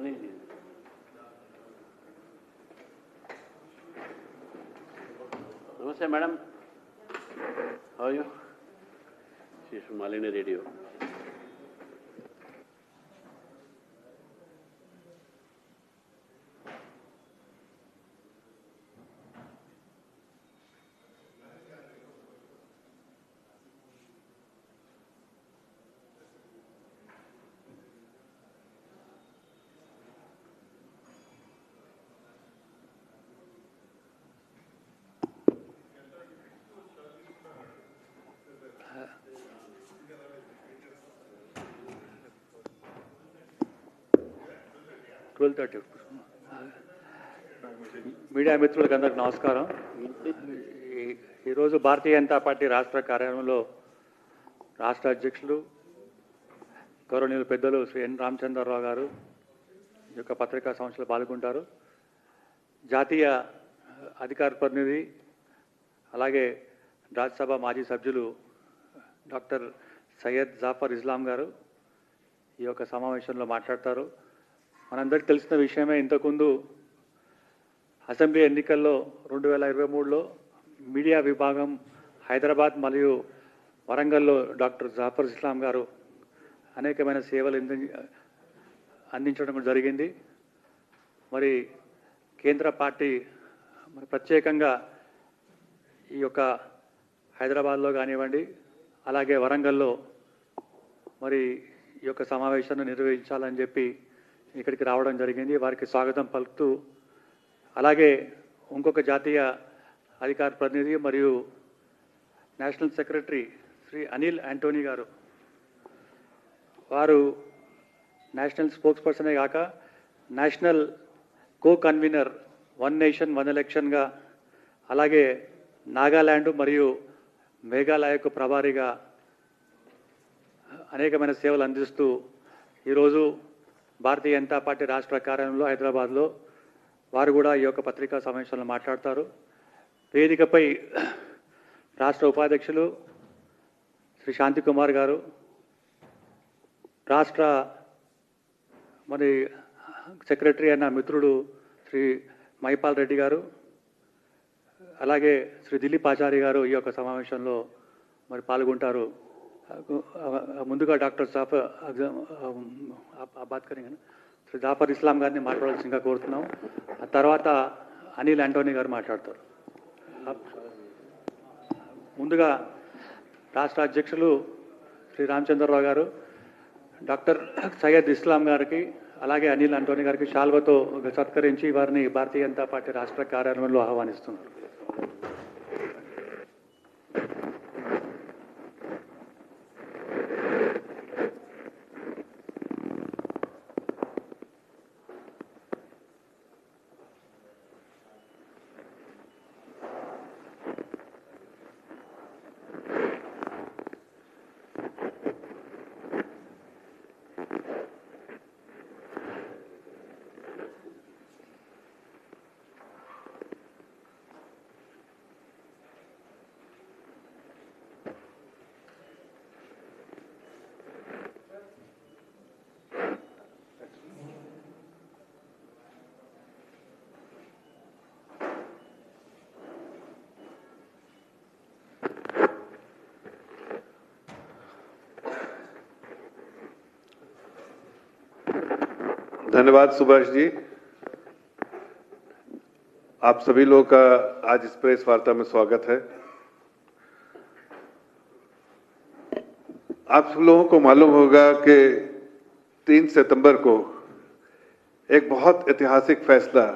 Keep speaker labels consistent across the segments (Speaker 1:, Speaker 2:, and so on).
Speaker 1: Namaste, madam. How are you? She is from Malini Radio.
Speaker 2: Media మిత్రులకు అందరికి నమస్కారం. ఈరోజు భారతీయ జనతా పార్టీ రాష్ట్ర కార్యాలయంలో రాష్ట్ర అధ్యక్షులు గౌరవనీయులు పెద్దలు శ్రీ ఎన్ రామచంద్రరావు గారు ఈ యొక్క పత్రికా సంస్థలో పాల్గొంటారు. జాతీయ అధికార ప్రతినిధి అలాగే రాజ్యసభ మాజీ సభ్యులు డాక్టర్ సయ్యద్ జాఫర్ ఇస్లాం గారు ఈ యొక్క సమావేశంలో మాట్లాడతారు. మనందరికీ తెలిసిన విషయమే, ఇంతకుముందు అసెంబ్లీ ఎన్నికల్లో 2023లో మీడియా విభాగం హైదరాబాద్ మరియు వరంగల్లో డాక్టర్ జాఫర్ ఇస్లాం గారు అనేకమైన సేవలు అందించడం జరిగింది. మరి కేంద్ర పార్టీ మరి ప్రత్యేకంగా ఈ యొక్క హైదరాబాద్లో కానివ్వండి అలాగే వరంగల్లో మరి ఈ యొక్క సమావేశాన్ని నిర్వహించాలని చెప్పి ఇక్కడికి రావడం జరిగింది. వారికి స్వాగతం పలుకుతూ అలాగే ఇంకొక జాతీయ అధికార ప్రతినిధి మరియు నేషనల్ సెక్రటరీ శ్రీ అనిల్ యాంటోనీ గారు, వారు నేషనల్ స్పోక్స్ పర్సనే కాక national co convener one nation one ఎలక్షన్గా అలాగే నాగాల్యాండ్ మరియు మేఘాలయకు ప్రభారిగా అనేకమైన సేవలు అందిస్తూ ఈరోజు భారతీయ జనతా పార్టీ రాష్ట్ర కార్యాలయంలో హైదరాబాద్లో వారు కూడా ఈ యొక్క పత్రికా సమావేశంలో మాట్లాడతారు. వేదికపై రాష్ట్ర ఉపాధ్యక్షులు శ్రీ శాంతికుమార్ గారు, రాష్ట్ర మరి సెక్రటరీ అయిన మిత్రుడు శ్రీ మైపాల్ రెడ్డి గారు, అలాగే శ్రీ దిలీప్ ఆచార్య గారు ఈ యొక్క సమావేశంలో మరి పాల్గొంటారు. ముందుగా డాక్టర్ శ్రీ జాఫర్ ఇస్లాం గారిని మాట్లాడాల్సిందిగా కోరుతున్నాం. ఆ తర్వాత అనిల్ యాంటోనీ గారు మాట్లాడతారు. ముందుగా రాష్ట్ర అధ్యక్షులు శ్రీ రామచంద్రరావు గారు డాక్టర్ సయ్యద్ ఇస్లాం గారికి అలాగే అనిల్ యాంటోనీ గారికి శాల్వతో సత్కరించి వారిని భారతీయ జనతా పార్టీ రాష్ట్ర కార్యాలయంలో ఆహ్వానిస్తున్నారు.
Speaker 3: धन्यवाद सुभाष जी। आप सभी लोगों का आज इस प्रेस वार्ता में स्वागत है। आप सब लोगों को मालूम होगा कि 3 सितंबर को एक बहुत ऐतिहासिक फैसला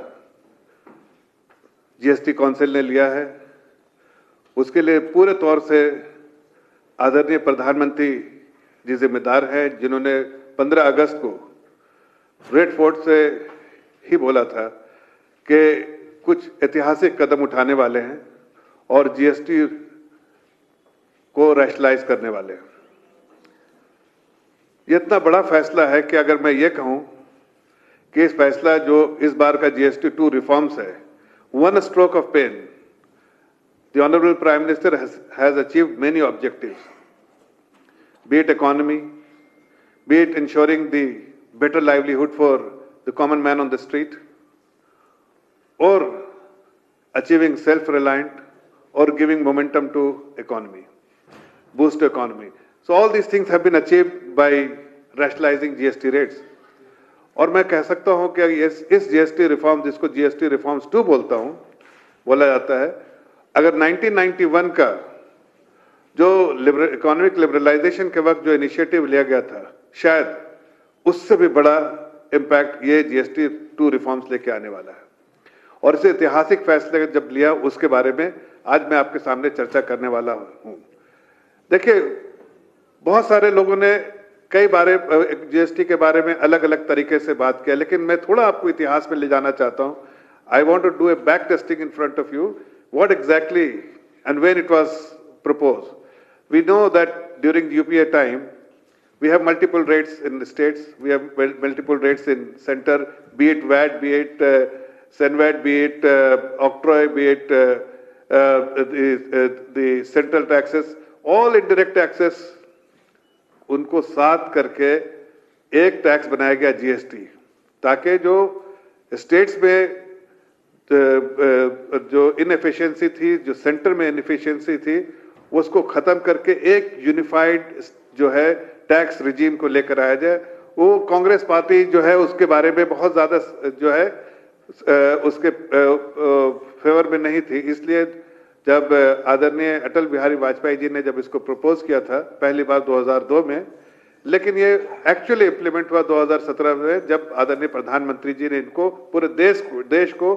Speaker 3: जीएसटी काउंसिल ने लिया है। उसके लिए पूरे तौर से आदरणीय प्रधानमंत्री जी जिम्मेदार हैं, जिन्होंने 15 अगस्त को रेड फोर्ट से ही बोला था कि कुछ ऐतिहासिक कदम उठाने वाले हैं और जीएसटी को रैशनलाइज करने वाले हैं। ये इतना बड़ा फैसला है कि अगर मैं ये कहूं कि इस फैसला जो इस बार का जीएसटी 2 रिफॉर्म्स है, one stroke of pen the honourable prime minister has achieved many objectives, be it economy, be it ensuring the better livelihood for the common man on the street, or achieving self-reliant, or giving momentum to economy, boost economy. So all these things have been achieved by rationalizing GST rates. और मैं कह सकता हूं कि इस GST reform, जिसको GST reforms 2 बोला जाता है, अगर 1991 का जो इकोनॉमिक लिबरलाइजेशन के वक्त जो इनिशिएटिव लिया गया था, शायद उससे भी बड़ा इम्पैक्ट ये GST 2 रिफॉर्म्स लेके आने वाला है। और इसे ऐतिहासिक फैसले जब लिया, उसके बारे में आज मैं आपके सामने चर्चा करने वाला हूं। देखिए, बहुत सारे लोगों ने कई बारे GST के बारे में अलग अलग तरीके से बात किया, लेकिन मैं थोड़ा आपको इतिहास में ले जाना चाहता हूं। I want to do a back testing in front of you, what exactly and when it was proposed. We know that during UPA time, we have multiple rates in the states, we have multiple rates in center, be it VAT, be it SENVAT, be it octroi, be it the central taxes, all indirect taxes, उनको साथ करके एक tax बनाया गया GST, ताकि जो states में जो इनएफिशिएंसी थी, जो सेंटर में इनएफिशिएंसी थी, उसको खत्म करके एक यूनिफाइड जो है टैक्स रिजीम को लेकर आया जाए। वो कांग्रेस पार्टी जो है उसके बारे में बहुत ज्यादा जो है उसके फेवर में नहीं थी। इसलिए जब आदरणीय अटल बिहारी वाजपेयी जी ने जब इसको प्रपोज किया था पहली बार 2002 में, लेकिन ये एक्चुअली इंप्लीमेंट हुआ 2017 में, जब आदरणीय प्रधानमंत्री जी ने इनको पूरे देश को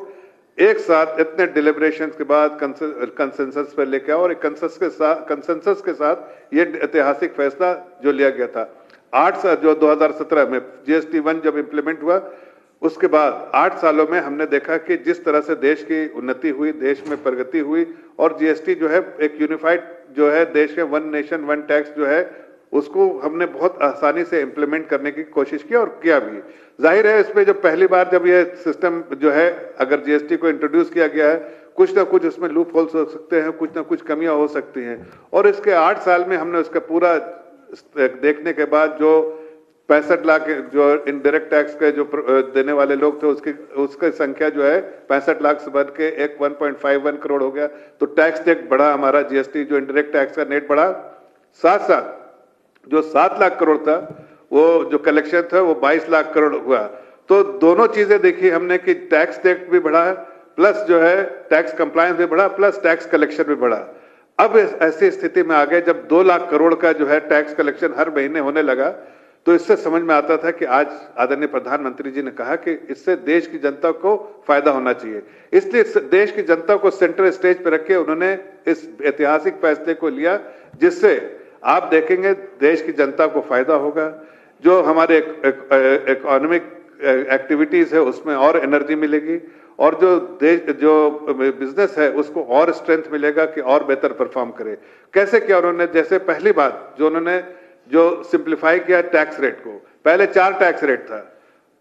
Speaker 3: एक साथ इतने डिलिब्रेशंस के बाद कंसेंसस पर लेके आया, और एक कंसेंसस के साथ ये ऐतिहासिक फैसला जो लिया गया था। 8 साल जो 2017 में GST 1 जब इंप्लीमेंट हुआ, उसके बाद 8 सालों में हमने देखा कि जिस तरह से देश की उन्नति हुई, देश में प्रगति हुई, और GST जो है एक यूनिफाइड जो है देश के 1 नेशन 1 टैक्स जो है उसको हमने बहुत आसानी से इंप्लीमेंट करने की कोशिश की और किया भी। जाहिर है इसमें जब पहली बार जब ये सिस्टम जो है अगर GST को इंट्रोड्यूस किया गया है, कुछ ना कुछ उसमें लूप होल्स हो सकते हैं, कुछ ना कुछ कमियां हो सकती हैं, और इसके 8 साल में हमने उसका पूरा देखने के बाद जो 65 लाख जो इनडायरेक्ट टैक्स के जो देने वाले लोग थे उसकी संख्या जो है 65 लाख से बढ़ के 1.51 करोड़ हो गया। तो टैक्स नेट बढ़ा हमारा, GST जो इनडायरेक्ट टैक्स का नेट बढ़ा। साथ साथ जो 7 लाख करोड़ था, वो जो कलेक्शन था वो 22 लाख करोड़ हुआ। तो दोनों चीजें देखी हमने कि टैक्स नेट भी बढ़ा, प्लस जो है टैक्स कंप्लायंस भी बढ़ा, प्लस टैक्स कलेक्शन भी बढ़ा। अब ऐसी स्थिति में आ गए जब 2 लाख करोड़ का जो है टैक्स कलेक्शन हर महीने होने लगा, तो इससे समझ में आता था कि आज आदरणीय प्रधानमंत्री जी ने कहा कि इससे देश की जनता को फायदा होना चाहिए। इसलिए देश की जनता को सेंट्रल स्टेज पर रख के उन्होंने इस ऐतिहासिक फैसले को लिया, जिससे आप देखेंगे देश की जनता को फायदा होगा। जो हमारे इकोनॉमिक एक्टिविटीज है उसमें और एनर्जी मिलेगी, और जो बिजनेस है उसको और स्ट्रेंथ मिलेगा कि और बेहतर परफॉर्म करे। कैसे किया उन्होंने? जैसे पहली बात जो उन्होंने जो सिंप्लीफाई किया टैक्स रेट को, पहले 4 टैक्स रेट था,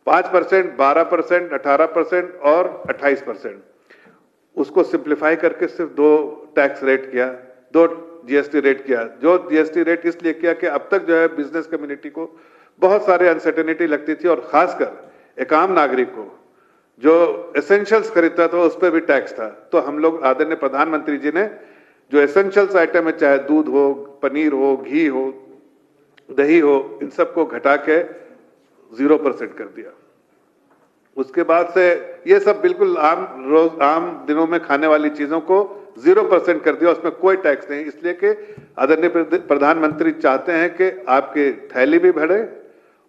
Speaker 3: 5%, 12%, 18% और 28%। उसको सिंप्लीफाई करके सिर्फ 2 टैक्स रेट किया, 2 GST रेट किया। जो GST रेट इसलिए किया कि अब तक जो है बिजनेस कम्युनिटी को बहुत सारे अनसर्टेनिटी लगती थी, और खासकर एक आम नागरिक को जो एसेंशियल्स खरीदता था उस पर भी टैक्स था। तो हम लोग आदरणीय प्रधानमंत्री जी ने जो एसेंशियल्स आइटम है, चाहे दूध हो, पनीर हो, घी हो, दही हो, इन सबको घटा के 0% कर दिया। उसके बाद से ये सब बिल्कुल आम दिनों में खाने वाली चीजों को 0% कर दिया, उसमें कोई टैक्स नहीं। इसलिए कि आदरणीय प्रधानमंत्री चाहते हैं कि आपकी थैली भी भरे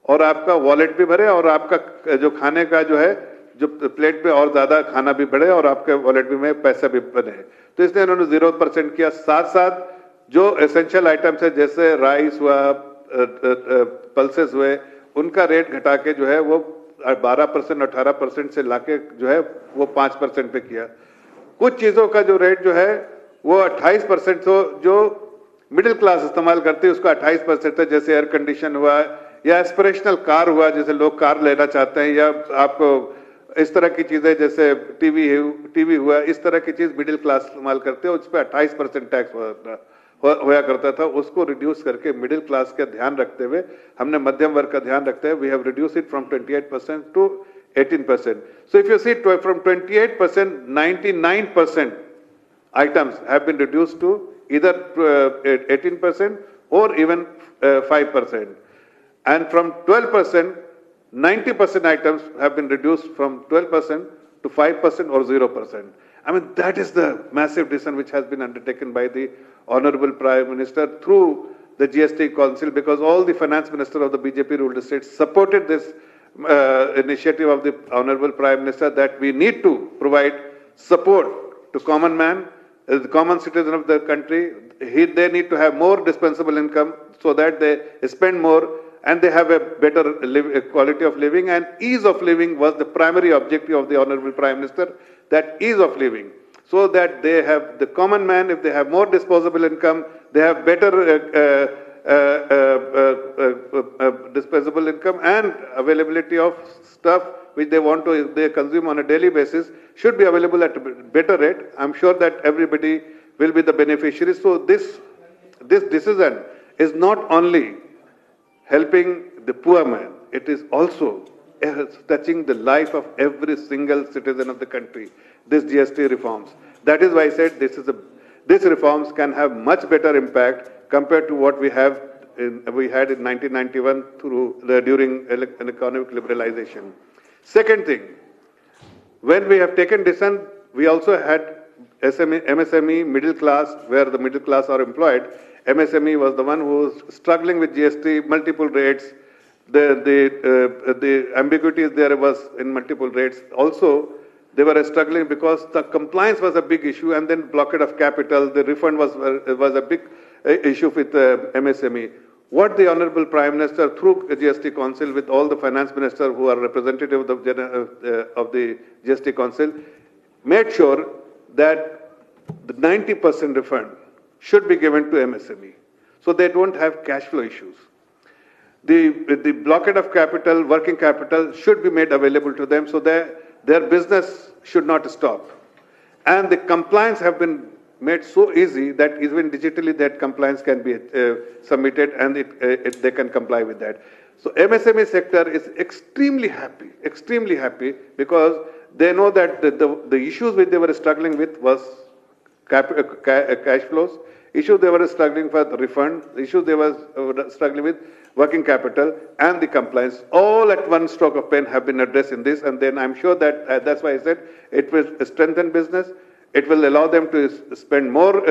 Speaker 3: और आपका वॉलेट भी भरे, और आपका जो खाने का जो है जो प्लेट पे और ज्यादा खाना भी बढ़े, और आपके वॉलेट में पैसा भी बने। तो इसलिए उन्होंने 0% किया। साथ साथ जो एसेंशियल आइटम्स है जैसे राइस हुआ, पल्सेस हुए, उनका रेट घटा के जो है वो 12%, 18% से लाके जो है वो 5% पे किया। कुछ चीजों का जो रेट जो है वो 28%, तो जो मिडिल क्लास इस्तेमाल करती है उसका 28% है, जैसे एयर कंडीशन हुआ या एस्पिरेशनल कार हुआ, जैसे लोग कार लेना चाहते हैं, या आपको इस तरह की चीजें जैसे टीवी हुआ, इस तरह की चीज मिडिल क्लास इस्तेमाल करते हैं, उस पर 28% टैक्स होया करता था। उसको रिड्यूस करके मिडिल क्लास का ध्यान रखते हुए, हमने मध्यम वर्ग का ध्यान रखते हुए, we have reduce it from 28% to 18%. So if you see from 28%, 99% items have been reduced to either 18% or even 5%. And from 12%, 90% items have been reduced from 12% to 5% or 0%. I mean, that is the massive decision which has been undertaken by the Honorable Prime Minister through the GST Council, because all the finance minister of the BJP ruled states supported this initiative of the Honorable Prime Minister, that we need to provide support to common man, the common citizen of the country. They need to have more dispensable income so that they spend more and they have a better quality of living, and ease of living was the primary objective of the Honorable Prime Minister, that ease of living, so that they have, the common man, if they have more disposable income, they have better disposable income, and availability of stuff which they want to, they consume on a daily basis, should be available at a better rate. I'm sure that everybody will be the beneficiary. So this decision is not only helping the poor man, it is also touching the life of every single citizen of the country, this GST reforms. That is why I said these reforms can have much better impact compared to what we had in 1991 during an economic liberalization. Second thing, when we have taken decision, we also had MSME, middle class, where the middle class are employed. MSME was the one who was struggling with GST, multiple rates. The ambiguities there was in multiple rates. Also, they were struggling because the compliance was a big issue, and then blockade of capital, the refund was a big issue with MSME. What the Honorable Prime Minister, through GST Council, with all the finance ministers who are representative of the GST Council, made sure that the 90% refund should be given to MSME, so they don't have cash flow issues. The blockade of capital, working capital, should be made available to them, so their business should not stop. And the compliance have been made so easy that even digitally that compliance can be submitted, and they can comply with that. So MSME sector is extremely happy because they know that the issues which they were struggling with was cash flows, issues they were struggling for the refund, issues they were struggling with working capital, and the compliance, all at one stroke of pen have been addressed in this. And then I'm sure that that's why I said it will strengthen business. It will allow them to spend more,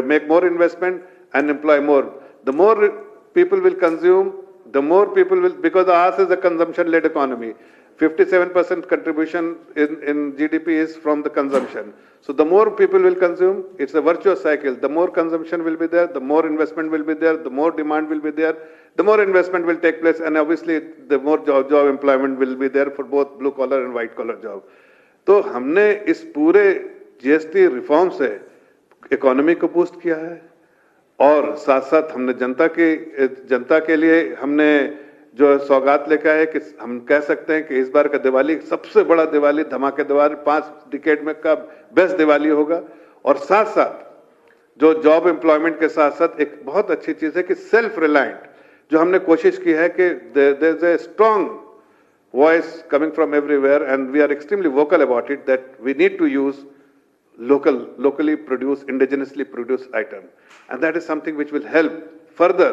Speaker 3: make more investment and employ more. The more people will consume, the more people will, because ours is a consumption-led economy. 57% contribution in GDP is from the consumption. So the more people will consume, it's a virtuous cycle. The more consumption will be there, the more investment will be there, the more demand will be there, the more investment will take place, and obviously the more job employment will be there for both blue collar and white collar job. तो हमने इस पूरे GST reform से economy को boost किया है, और साथ साथ हमने जनता के लिए हमने जो सौगात लेकर है कि हम कह सकते हैं कि इस बार का दिवाली सबसे बड़ा दिवाली, धमाकेदार 5 डिकेड में का बेस्ट दिवाली होगा। और साथ साथ जो जॉब एम्प्लॉयमेंट के साथ साथ एक बहुत अच्छी चीज है कि सेल्फ रिलायंट, जो हमने कोशिश की है कि there is a strong voice coming from everywhere, and we are extremely vocal about it, that we need to use locally produced, indigenously produced item, and that is something which will help further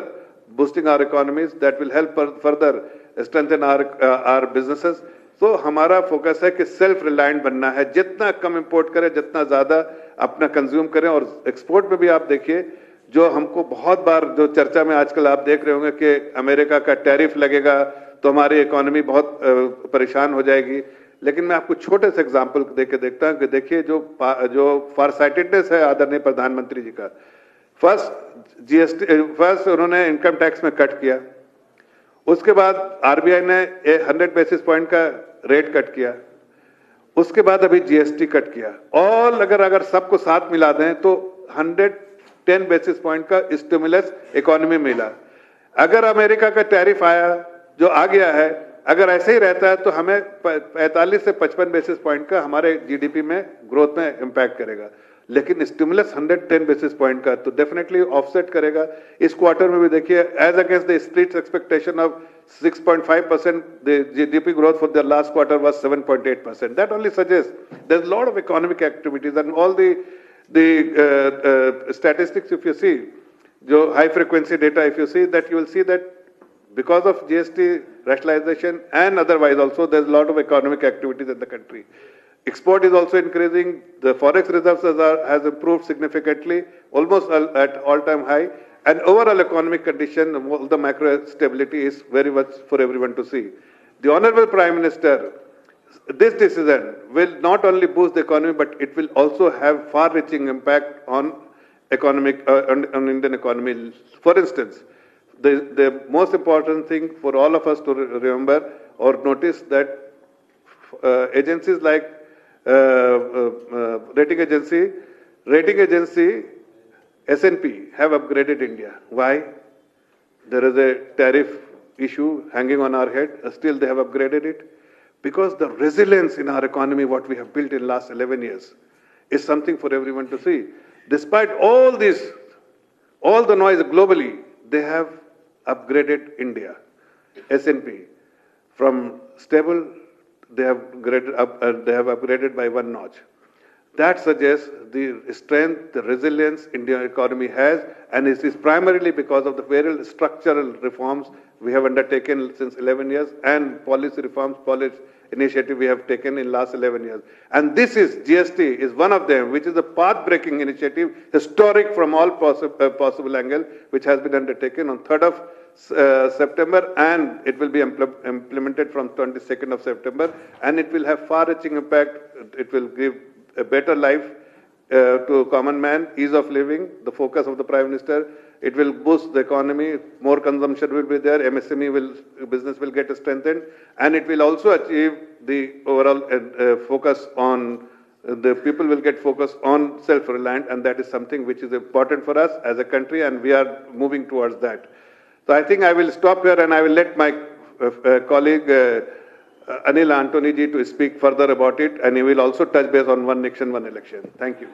Speaker 3: boosting our economies, that will help further strengthen our businesses. So हमारा focus है कि self reliant बनना है, जितना कम import करें, जितना ज्यादा अपना कंज्यूम करें। और एक्सपोर्ट में भी आप देखिए, जो हमको बहुत बार जो चर्चा में आजकल आप देख रहे होंगे कि अमेरिका का टैरिफ लगेगा तो हमारी इकोनॉमी बहुत परेशान हो जाएगी, लेकिन मैं आपको छोटे से एग्जांपल देके देखता हूं कि देखिए जो फारसाइटेडनेस है आदरणीय प्रधानमंत्री जी का। फर्स्ट उन्होंने इनकम टैक्स में कट किया, उसके बाद आरबीआई ने 100 बेसिस पॉइंट का रेट कट किया, उसके बाद अभी जीएसटी कट किया, और अगर सबको साथ मिला दें तो 110 बेसिस पॉइंट का स्टिमुलस इकोनॉमी मिला। अगर अमेरिका का टैरिफ आया जो आ गया है, अगर ऐसे ही रहता है तो हमें 45 से 55 बेसिस पॉइंट का हमारे जीडीपी में ग्रोथ में इंपैक्ट करेगा, लेकिन स्टिमुलस 110 बेसिस पॉइंट का तो डेफिनेटली ऑफसेट करेगा। इस क्वार्टर में भी देखिए, as against the street expectation of 6.5%. The GDP growth for the last quarter was 7.8%. That only suggests there's a lot of economic activities, and all the statistics, if you see, the high frequency data, if you see that, you will see that because of GST rationalization and otherwise also, there's a lot of economic activities in the country. Export is also increasing. The forex reserves has improved significantly, almost at all-time high. And overall economic condition, the macro stability is very much for everyone to see. The Honorable Prime Minister, this decision will not only boost the economy, but it will also have far-reaching impact on on Indian economy. For instance, the most important thing for all of us to remember or notice that agencies like rating agency S&P have upgraded India. Why? There is a tariff issue hanging on our head. Still they have upgraded it. Because the resilience in our economy, what we have built in the last 11 years, is something for everyone to see. Despite all this, all the noise globally, they have upgraded India. S&P. From stable, they have upgraded by one notch. That suggests the strength, the resilience Indian economy has, and it is primarily because of the very structural reforms we have undertaken since 11 years and policy reforms, policy initiative we have taken in last 11 years. And this is, GST is one of them, which is a path-breaking initiative, historic from all possible angle, which has been undertaken on 3rd of September, and it will be implemented from 22nd of September, and it will have far-reaching impact. It will give a better life to a common man, ease of living, the focus of the Prime Minister. It will boost the economy, more consumption will be there, business will get strengthened, and it will also achieve the overall focus on, the people will get focused on self-reliant, and that is something which is important for us as a country, and we are moving towards that. So I think I will stop here and I will let my colleague Anil Antony ji to speak further about it, and he will also touch base on one nation, one election. Thank you.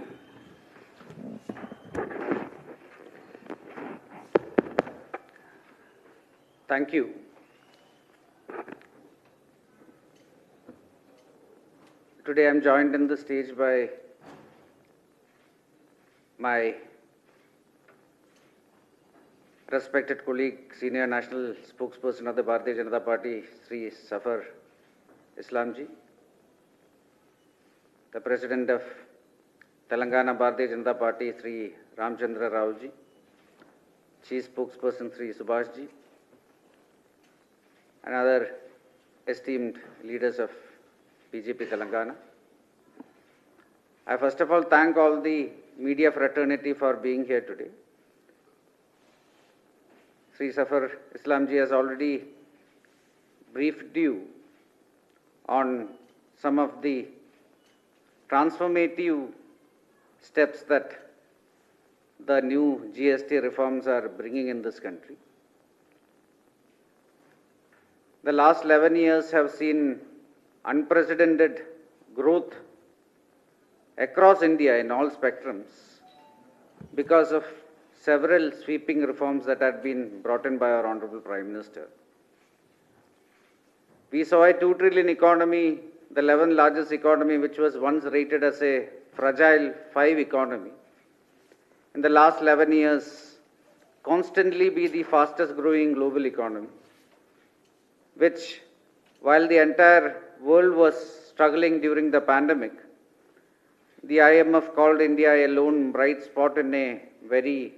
Speaker 1: Thank you. Today I am joined in the stage by my respected colleague, senior national spokesperson of the Bharatiya Janata Party, Sri Zafar Islamji, the President of Telangana Bharatiya Janata Party, Sri Ramchandra Raoji, Chief Spokesperson Sri Subhashji, and other esteemed leaders of BJP Telangana. I first of all thank all the media fraternity for being here today. Sri Zafar Islamji has already briefed you on some of the transformative steps that the new GST reforms are bringing in this country. The last 11 years have seen unprecedented growth across India in all spectrums because of several sweeping reforms that had been brought in by our Honorable Prime Minister. We saw a 2 trillion economy, the 11th largest economy, which was once rated as a fragile 5 economy. In the last 11 years, constantly be the fastest growing global economy, which, while the entire world was struggling during the pandemic, the IMF called India a lone bright spot in a very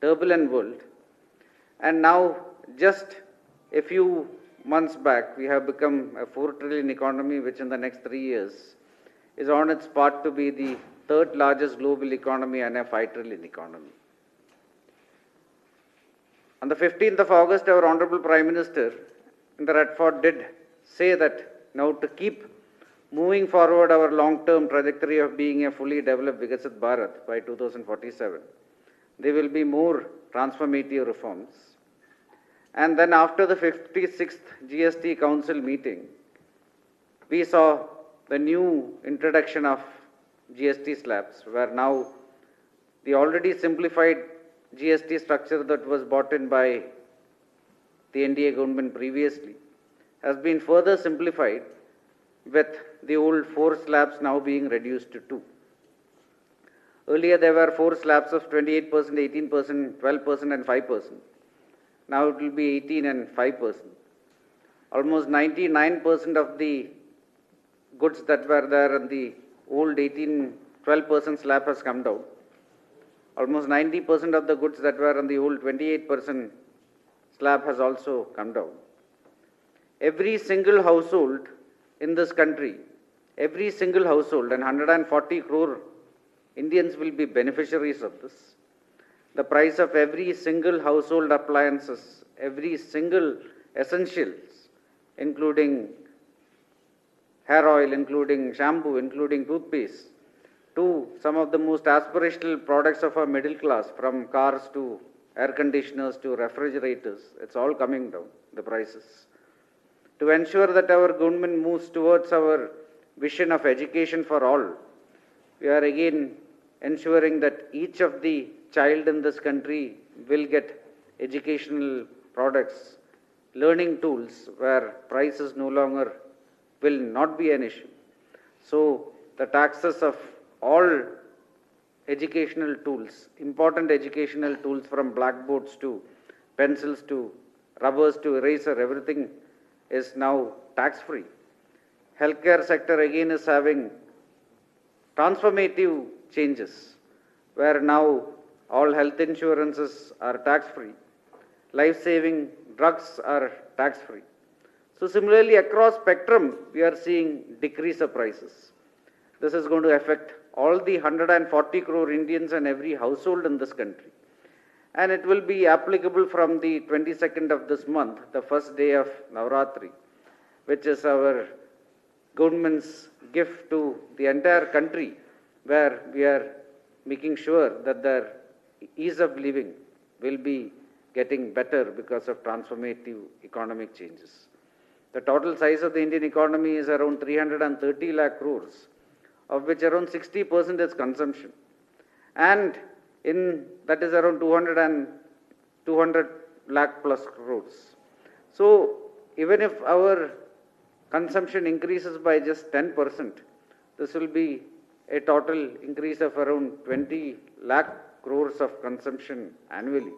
Speaker 1: turbulent world. And now, just a few months back, we have become a 4 trillion economy, which in the next 3 years is on its path to be the 3rd largest global economy and a 5 trillion economy. On the 15th of August, our Honorable Prime Minister in the Red Fort did say that now to keep moving forward our long-term trajectory of being a fully developed Viksit Bharat by 2047, there will be more transformative reforms. And then after the 56th GST Council meeting, we saw the new introduction of GST slabs, where now the already simplified GST structure that was brought in by the NDA government previously, has been further simplified with the old 4 slabs now being reduced to 2. Earlier there were 4 slabs of 28%, 18%, 12% and 5%. Now it will be 18 and 5%. Almost 99% of the goods that were there in the old 12% slab has come down. Almost 90% of the goods that were on the old 28% slab has also come down. Every single household in this country, every single household, and 140 crore Indians will be beneficiaries of this. The price of every single household appliances, every single essentials, including hair oil, including shampoo, including toothpaste, to some of the most aspirational products of our middle class, from cars to air conditioners to refrigerators, it's all coming down, the prices. To ensure that our government moves towards our vision of education for all, we are again ensuring that each of the child in this country will get educational products, learning tools where prices no longer will not be an issue. So the taxes of all educational tools, important educational tools, from blackboards to pencils to rubbers to eraser, everything is now tax-free. Healthcare sector again is having transformative changes, where now all health insurances are tax-free. Life-saving drugs are tax-free. So similarly, across spectrum, we are seeing decrease of prices. This is going to affect all the 140 crore Indians and every household in this country. And it will be applicable from the 22nd of this month, the first day of Navratri, which is our government's gift to the entire country, where we are making sure that their ease of living will be getting better because of transformative economic changes. The total size of the Indian economy is around 330 lakh crores, of which around 60% is consumption. And that is around 200 lakh plus crores. So even if our consumption increases by just 10%, this will be a total increase of around 20 lakh crores of consumption annually.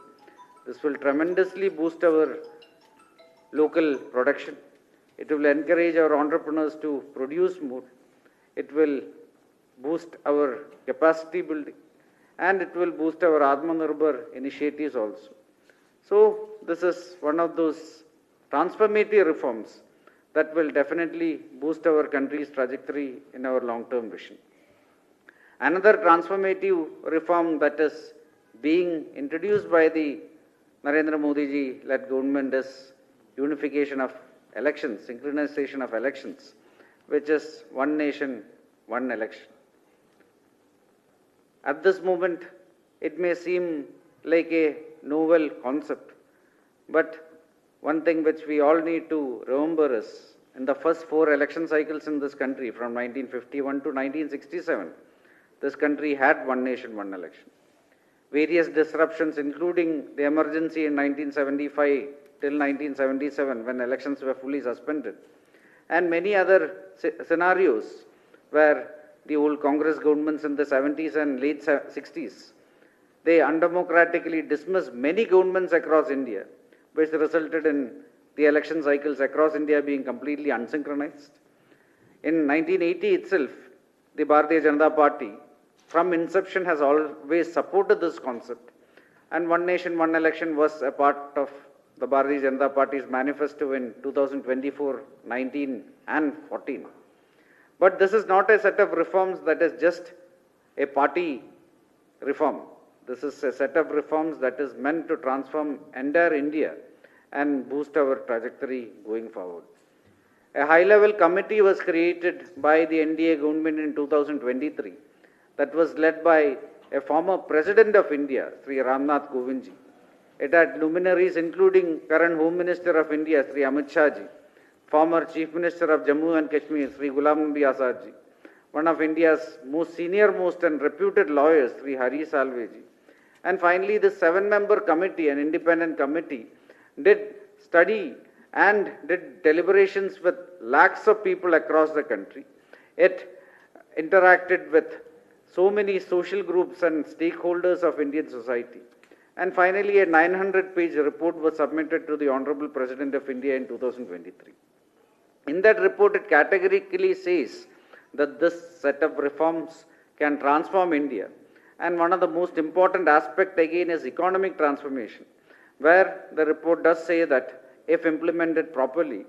Speaker 1: This will tremendously boost our local production. It will encourage our entrepreneurs to produce more. It will boost our capacity building, and it will boost our Atmanirbhar initiatives also. So this is one of those transformative reforms that will definitely boost our country's trajectory in our long-term vision. Another transformative reform that is being introduced by the Narendra Modi ji-led government is unification of elections, synchronization of elections, which is one nation, one election. At this moment, it may seem like a novel concept, but one thing which we all need to remember is, in the first 4 election cycles in this country, from 1951 to 1967, this country had one nation, one election. Various disruptions, including the emergency in 1975 till 1977, when elections were fully suspended, and many other scenarios where the old Congress governments in the 70s and late 60s, they undemocratically dismissed many governments across India, which resulted in the election cycles across India being completely unsynchronized. In 1980 itself, the Bharatiya Janata Party, from inception, has always supported this concept, and one nation, one election was a part of the Bharatiya Janata Party's manifesto in 2024, 19 and 14. But this is not a set of reforms that is just a party reform. This is a set of reforms that is meant to transform entire India and boost our trajectory going forward. A high-level committee was created by the NDA government in 2023 that was led by a former President of India, Sri Ramnath Kovindji. It had luminaries including current Home Minister of India, Sri Amit Shah ji, former Chief Minister of Jammu and Kashmir, Sri Ghulam Nabi Azad ji, one of India's most senior-most and reputed lawyers, Sri Hari Salve ji. And finally, the 7-member committee, an independent committee, did study and did deliberations with lakhs of people across the country. It interacted with so many social groups and stakeholders of Indian society. And finally, a 900-page report was submitted to the Honorable President of India in 2023. In that report, it categorically says that this set of reforms can transform India. And one of the most important aspects again is economic transformation, where the report does say that if implemented properly,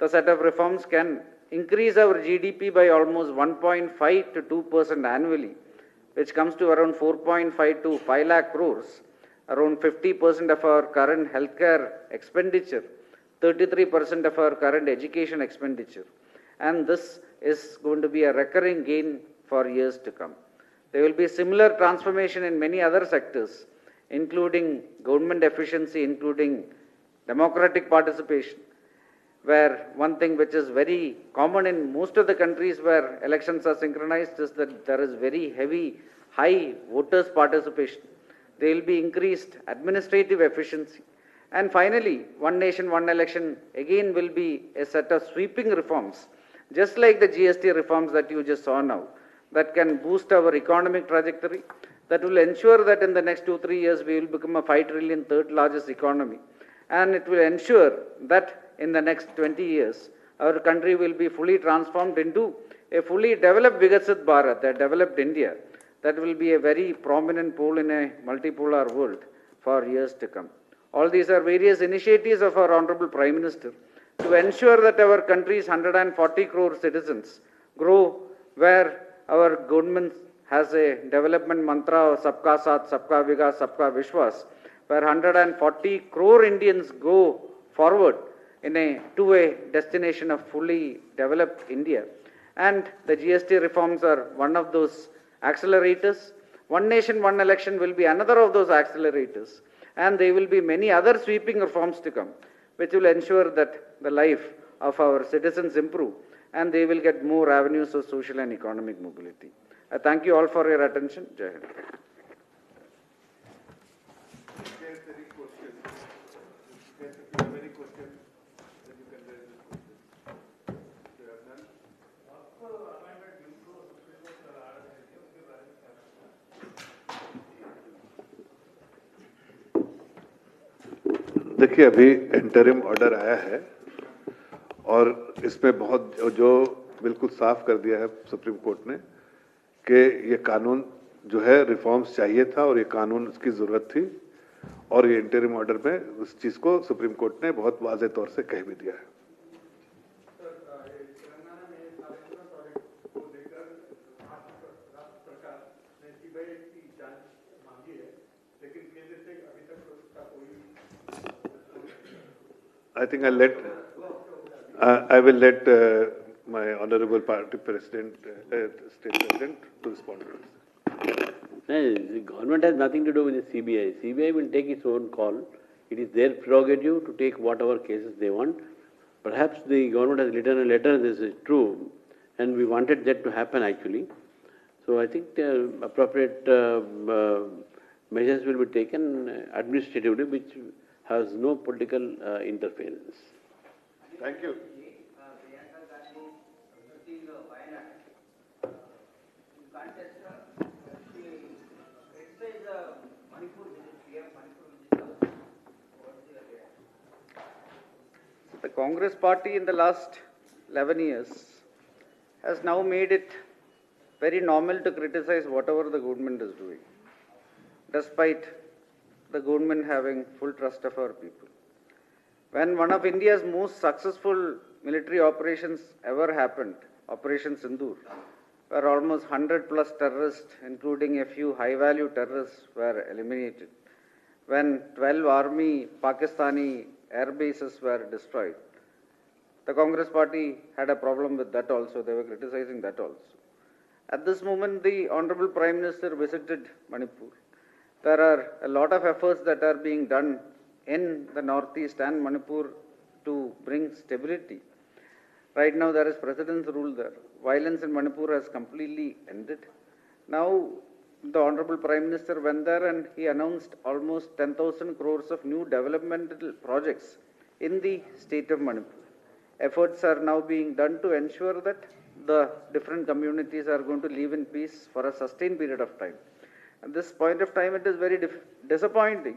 Speaker 1: the set of reforms can increase our GDP by almost 1.5 to 2% annually, which comes to around 4.5 to 5 lakh crores, around 50% of our current healthcare expenditure, 33% of our current education expenditure. And this is going to be a recurring gain for years to come. There will be similar transformation in many other sectors, including government efficiency, including democratic participation, where one thing which is very common in most of the countries where elections are synchronized is that there is very heavy, high voters' participation. There will be increased administrative efficiency. And finally, one nation, one election again will be a set of sweeping reforms, just like the GST reforms that you just saw now, that can boost our economic trajectory, that will ensure that in the next 2-3 years we will become a 5 trillion third largest economy. And it will ensure that in the next 20 years, our country will be fully transformed into a fully developed Viksit Bharat, a developed India, that will be a very prominent pole in a multipolar world for years to come. All these are various initiatives of our Honorable Prime Minister to ensure that our country's 140 crore citizens grow, where our government has a development mantra of Sabka Saath, Sabka Vikas, Sabka Vishwas, where 140 crore Indians go forward to a destination of fully developed India. And the GST reforms are one of those accelerators. One nation, one election will be another of those accelerators. And there will be many other sweeping reforms to come, which will ensure that the life of our citizens improve and they will get more avenues of social and economic mobility. I thank you all for your attention. Jai Hind.
Speaker 3: देखिए, अभी interim order आया है और इसमें बहुत जो बिल्कुल साफ कर दिया है सुप्रीम कोर्ट ने कि ये कानून जो है रिफॉर्म्स चाहिए था और ये कानून उसकी जरूरत थी और ये इंटरिम ऑर्डर में उस चीज को सुप्रीम कोर्ट ने बहुत वाज़ेह तौर से कह भी दिया है। I think I will let my honorable party president, state president, to respond to this.
Speaker 4: No, the government has nothing to do with the CBI. CBI will take its own call. It is their prerogative to take whatever cases they want. Perhaps the government has written a letter, this is true, and we wanted that to happen actually. So I think appropriate measures will be taken administratively, which has no political interference.
Speaker 3: Thank you.
Speaker 1: The Congress party in the last 11 years has now made it very normal to criticize whatever the government is doing, despite the government having full trust of our people. When one of India's most successful military operations ever happened, Operation Sindoor, where almost 100 plus terrorists, including a few high-value terrorists, were eliminated. When 12 army Pakistani air bases were destroyed, the Congress party had a problem with that also. They were criticizing that also. At this moment, the Honorable Prime Minister visited Manipur. There are a lot of efforts that are being done in the Northeast and Manipur to bring stability. Right now there is President's rule there. Violence in Manipur has completely ended. Now the Honorable Prime Minister went there and he announced almost 10,000 crores of new developmental projects in the state of Manipur. Efforts are now being done to ensure that the different communities are going to live in peace for a sustained period of time. At this point of time, it is very disappointing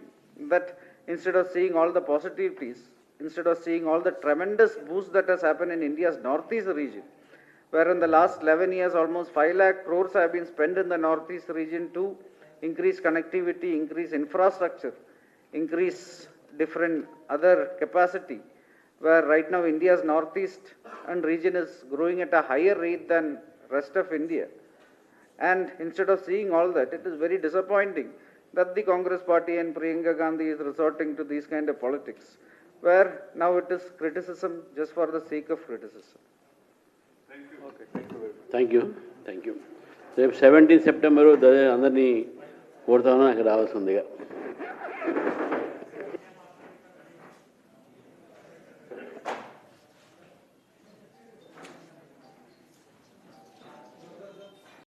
Speaker 1: that instead of seeing all the positivities, instead of seeing all the tremendous boost that has happened in India's northeast region, where in the last 11 years almost 5 lakh crores have been spent in the northeast region to increase connectivity, increase infrastructure, increase different other capacity, where right now India's northeast and region is growing at a higher rate than rest of India. And instead of seeing all that, it is very disappointing that the Congress party and Priyanka Gandhi is resorting to these kind of politics, where now it is criticism just for the sake of criticism.
Speaker 4: Thank you. Thank you. రేపు 17 September అందరినీ కోరుతాను అక్కడ రావాల్సిందిగా.